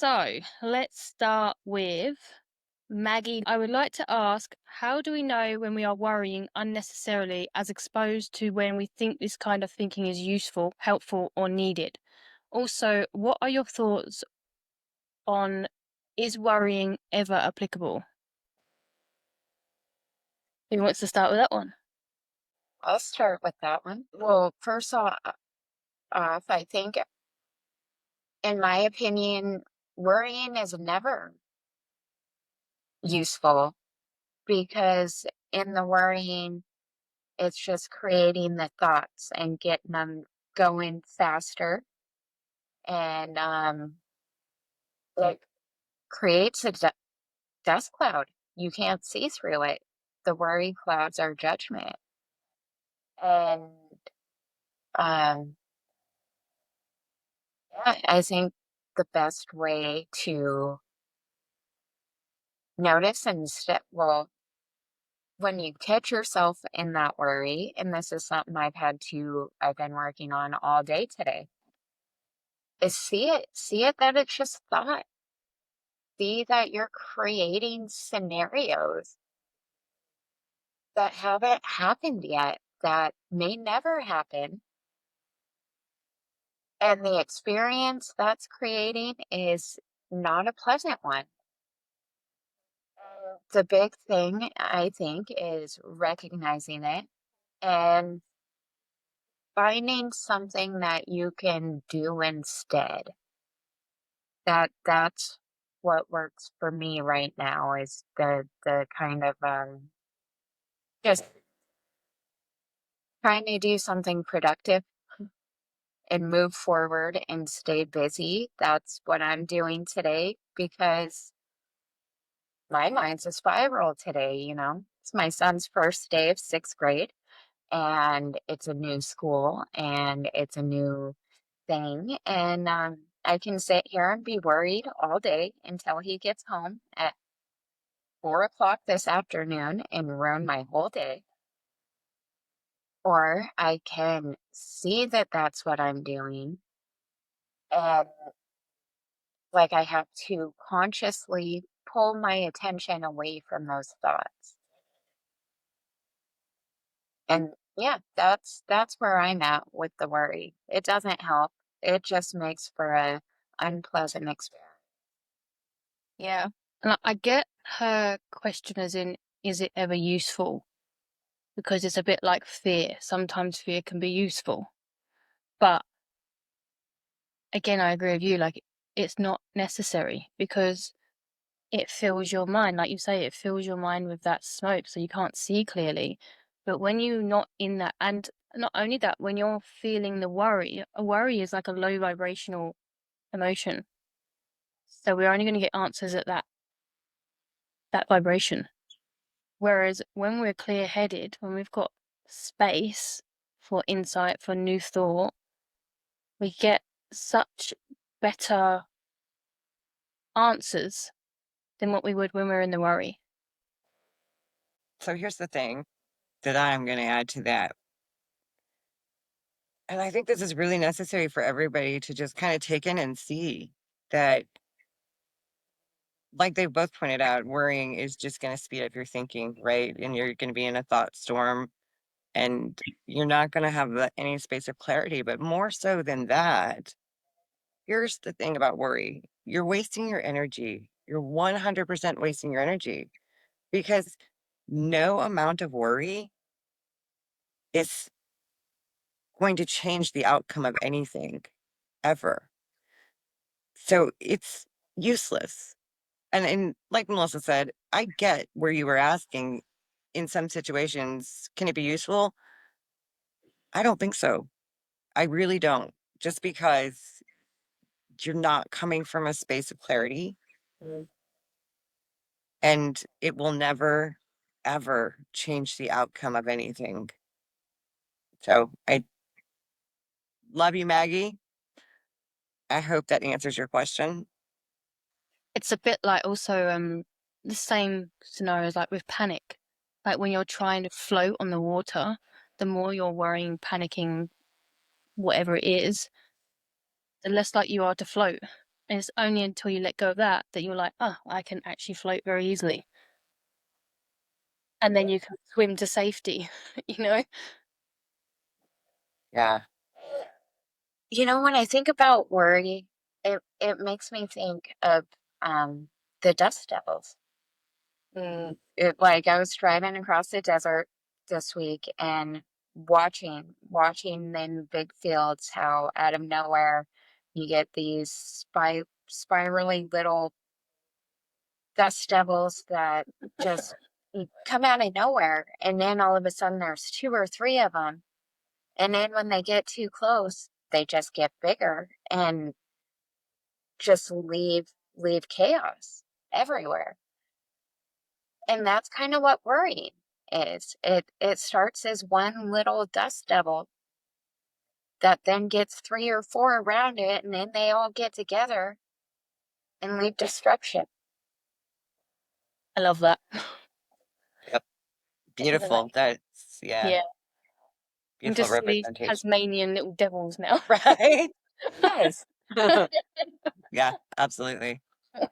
So let's start with Maggie. I would like to ask, how do we know when we are worrying unnecessarily as exposed to when we think this kind of thinking is useful, helpful, or needed? Also, what are your thoughts on, is worrying ever applicable? Who wants to start with that one? I'll start with that one. Well, first off, I think, in my opinion, worrying is never useful because in the worrying, it's just creating the thoughts and getting them going faster. And it creates a dust cloud. You can't see through it. The worry clouds our judgment. And um, yeah, I think the best way to notice and step, well, when you catch yourself in that worry, and this is something I've been working on all day today, is see it that it's just thought. See that you're creating scenarios that haven't happened yet, that may never happen. And the experience that's creating is not a pleasant one. The big thing, I think, is recognizing it and finding something that you can do instead. That's what works for me right now is the kind of just trying to do something productive and move forward and stay busy. That's what I'm doing today because my mind's a spiral today, you know. It's my son's first day of sixth grade and it's a new school and it's a new thing. And I can sit here and be worried all day until he gets home at 4 o'clock this afternoon and ruin my whole day. Or I can see that that's what I'm doing. And like I have to consciously pull my attention away from those thoughts. And yeah, that's where I'm at with the worry. It doesn't help. It just makes for a unpleasant experience. Yeah. And I get her question as in, is it ever useful? Because it's a bit like fear. Sometimes fear can be useful. But again, I agree with you, like, it's not necessary because it fills your mind. Like you say, it fills your mind with that smoke so you can't see clearly. But when you're not in that, and not only that, when you're feeling the worry, a worry is like a low vibrational emotion. So we're only going to get answers at that vibration. Whereas when we're clear headed, when we've got space for insight, for new thought, we get such better answers than what we would when we're in the worry. So here's the thing that I'm going to add to that. And I think this is really necessary for everybody to just kind of take in and see that, like they've both pointed out, worrying is just going to speed up your thinking, right? And you're going to be in a thought storm and you're not going to have any space of clarity. But more so than that, here's the thing about worry, you're wasting your energy. You're 100% wasting your energy because no amount of worry is going to change the outcome of anything ever. So it's useless. And like Melissa said, I get where you were asking in some situations, can it be useful? I don't think so. I really don't. Just because you're not coming from a space of clarity and it will never, ever change the outcome of anything. So I love you, Maggie. I hope that answers your question. It's a bit like also the same scenarios like with panic. Like when you're trying to float on the water, the more you're worrying, panicking, whatever it is, the less like you are to float. And it's only until you let go of that that you're like, oh, I can actually float very easily. And then you can swim to safety, you know? Yeah. You know, when I think about worry, it makes me think of the dust devils. Like I was driving across the desert this week and watching in big fields how out of nowhere you get these spirally little dust devils that just come out of nowhere, and then all of a sudden there's two or three of them, and then when they get too close they just get bigger and just leave chaos everywhere. And that's kind of what worrying is. It starts as one little dust devil that then gets three or four around it, and then they all get together and leave destruction. I love that. Yep. Beautiful. That's, yeah, Yeah. I'm beautiful just see these representation. Tasmanian little devils now. Right? Yes. Yeah, absolutely.